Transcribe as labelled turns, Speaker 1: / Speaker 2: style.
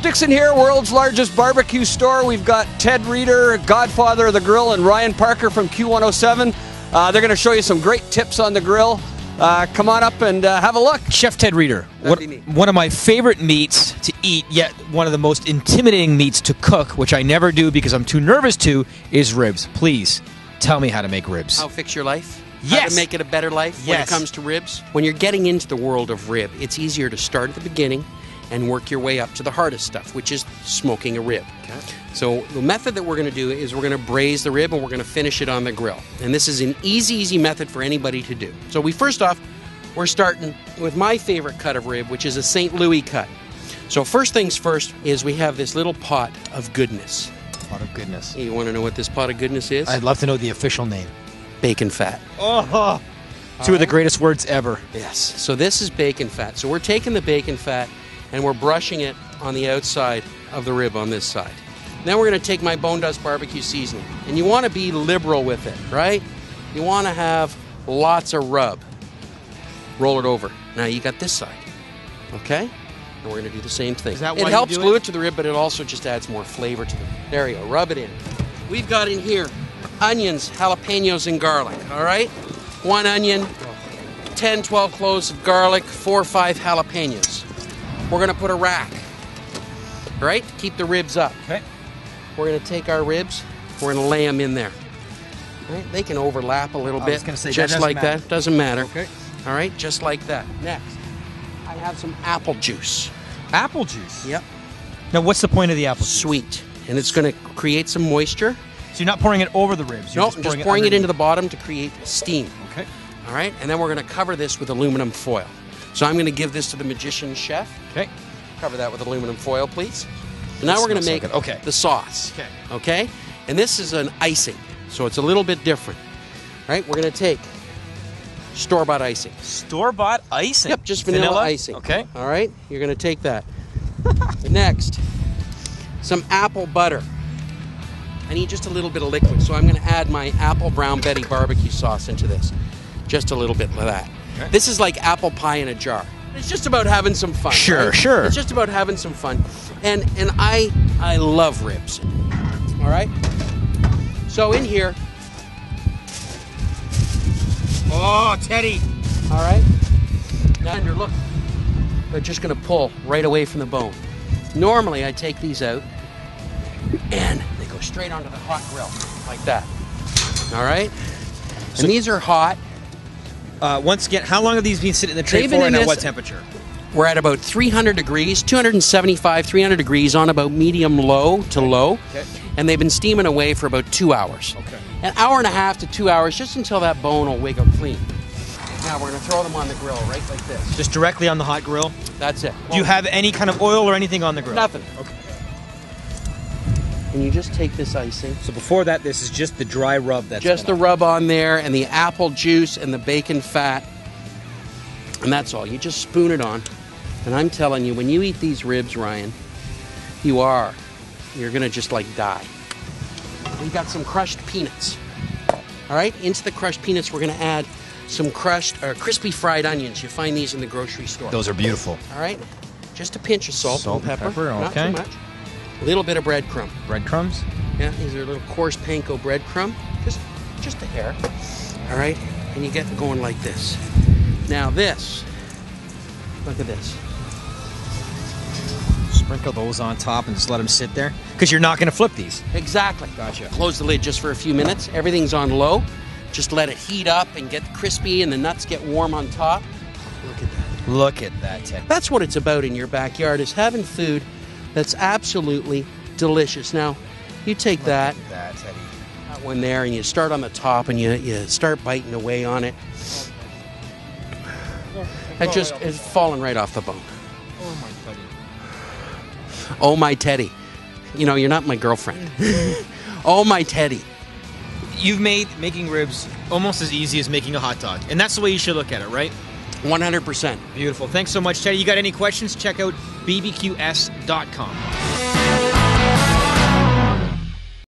Speaker 1: Dixon here, world's largest barbecue store. We've got Ted Reeder, godfather of the grill, and Ryan Parker from Q107. They're going to show you some great tips on the grill. Come on up and have a look.
Speaker 2: Chef Ted Reeder, one of my favorite meats to eat, yet one of the most intimidating meats to cook, which I never do because I'm too nervous to, is ribs. Please tell me how to make ribs.
Speaker 3: How to fix your life?
Speaker 2: Yes.
Speaker 3: How to make it a better life when it comes to ribs? When you're getting into the world of rib, it's easier to start at the beginning and work your way up to the hardest stuff, which is smoking a rib. Okay. So the method that we're going to do is we're going to braise the rib and we're going to finish it on the grill. And this is an easy method for anybody to do. So we're starting with my favorite cut of rib, which is a St. Louis cut. So first things first is we have this little pot of goodness.
Speaker 2: Pot of goodness.
Speaker 3: You want to know what this pot of goodness is?
Speaker 2: I'd love to know the official name.
Speaker 3: Bacon fat.
Speaker 2: Oh, two of the greatest words ever.
Speaker 3: Yes. So this is bacon fat. So we're taking the bacon fat and we're brushing it on the outside of the rib on this side. Then we're going to take my Bone Dust barbecue seasoning. And you want to be liberal with it, right? You want to have lots of rub. Roll it over. Now you got this side. Okay? And we're going to do the same thing.
Speaker 2: Is that
Speaker 3: it
Speaker 2: why
Speaker 3: helps
Speaker 2: you do
Speaker 3: glue it to the rib, but it also just adds more flavor to it. There you go. Rub it in. We've got in here onions, jalapenos, and garlic. All right? 1 onion, 10, 12 cloves of garlic, 4 or 5 jalapenos. We're going to put a rack, right? Keep the ribs up.
Speaker 2: Okay.
Speaker 3: We're going to take our ribs, we're going to lay them in there. Right? They can overlap a little bit,
Speaker 2: I was going to say,
Speaker 3: just like that. Doesn't matter.
Speaker 2: Okay.
Speaker 3: All right, just like that. Next, I have some apple juice.
Speaker 2: Apple juice?
Speaker 3: Yep.
Speaker 2: Now, what's the point of the apple juice?
Speaker 3: Sweet. And it's going to create some moisture.
Speaker 2: So you're not pouring it over the ribs?
Speaker 3: No, I'm just pouring it into the bottom to create steam.
Speaker 2: Okay.
Speaker 3: All right, and then we're going to cover this with aluminum foil. So I'm going to give this to the magician chef.
Speaker 2: Okay.
Speaker 3: Cover that with aluminum foil, please. And now we're going to make the sauce.
Speaker 2: Okay.
Speaker 3: Okay? And this is an icing, so it's a little bit different. All right, we're going to take store-bought icing.
Speaker 2: Store-bought icing?
Speaker 3: Yep, just vanilla icing.
Speaker 2: Okay.
Speaker 3: All right, you're going to take that. Next, some apple butter. I need just a little bit of liquid, so I'm going to add my apple brown Betty barbecue sauce into this. Just a little bit of that. Okay. This is like apple pie in a jar. It's just about having some fun.
Speaker 2: Sure,
Speaker 3: right?
Speaker 2: sure.
Speaker 3: It's just about having some fun. And I love ribs. All right? So in here.
Speaker 2: Oh, Teddy.
Speaker 3: All right? Now look. They're just going to pull right away from the bone. Normally I take these out and they go straight onto the hot grill like that. All right? So, and these are hot.
Speaker 2: Once again, how long have these been sitting in the tray for and at what temperature?
Speaker 3: We're at about 300 degrees, 275, 300 degrees on about medium low to low.
Speaker 2: Okay.
Speaker 3: And they've been steaming away for about 2 hours.
Speaker 2: Okay.
Speaker 3: An hour and a half to 2 hours, just until that bone will wiggle clean. Now we're going to throw them on the grill right like this.
Speaker 2: Just directly on the hot grill?
Speaker 3: That's it.
Speaker 2: Do you have any kind of oil or anything on the grill?
Speaker 3: Nothing.
Speaker 2: Okay.
Speaker 3: And you just take this icing.
Speaker 2: So before that, this is just the dry rub that's
Speaker 3: just the rub on there and the apple juice and the bacon fat. And that's all. You just spoon it on. And I'm telling you, when you eat these ribs, Ryan, you're going to just like die. We've got some crushed peanuts. All right, into the crushed peanuts, we're going to add some crushed or crispy fried onions. You find these in the grocery store.
Speaker 2: Those are beautiful.
Speaker 3: All right, just a pinch of salt and pepper. Not
Speaker 2: okay.
Speaker 3: too much. A little bit of breadcrumb.
Speaker 2: Breadcrumbs?
Speaker 3: Yeah, these are little coarse panko breadcrumb. Just a hair. All right, and you get going like this. Now this, look at this.
Speaker 2: Sprinkle those on top and just let them sit there? Because you're not going to flip these.
Speaker 3: Exactly.
Speaker 2: Gotcha.
Speaker 3: Close the lid just for a few minutes. Everything's on low. Just let it heat up and get crispy and the nuts get warm on top. Look at that.
Speaker 2: Look at that, Ted.
Speaker 3: That's what it's about in your backyard, is having food that's absolutely delicious. Now, you take that one there, and you start on the top, and you start biting away on it. It just is falling right off the bone.
Speaker 2: Oh, my Teddy.
Speaker 3: Oh, my Teddy. You know, you're not my girlfriend. Oh, my Teddy.
Speaker 2: You've made making ribs almost as easy as making a hot dog. And that's the way you should look at it, right?
Speaker 3: 100%.
Speaker 2: Beautiful. Thanks so much, Teddy. You got any questions? Check out bbqs.com.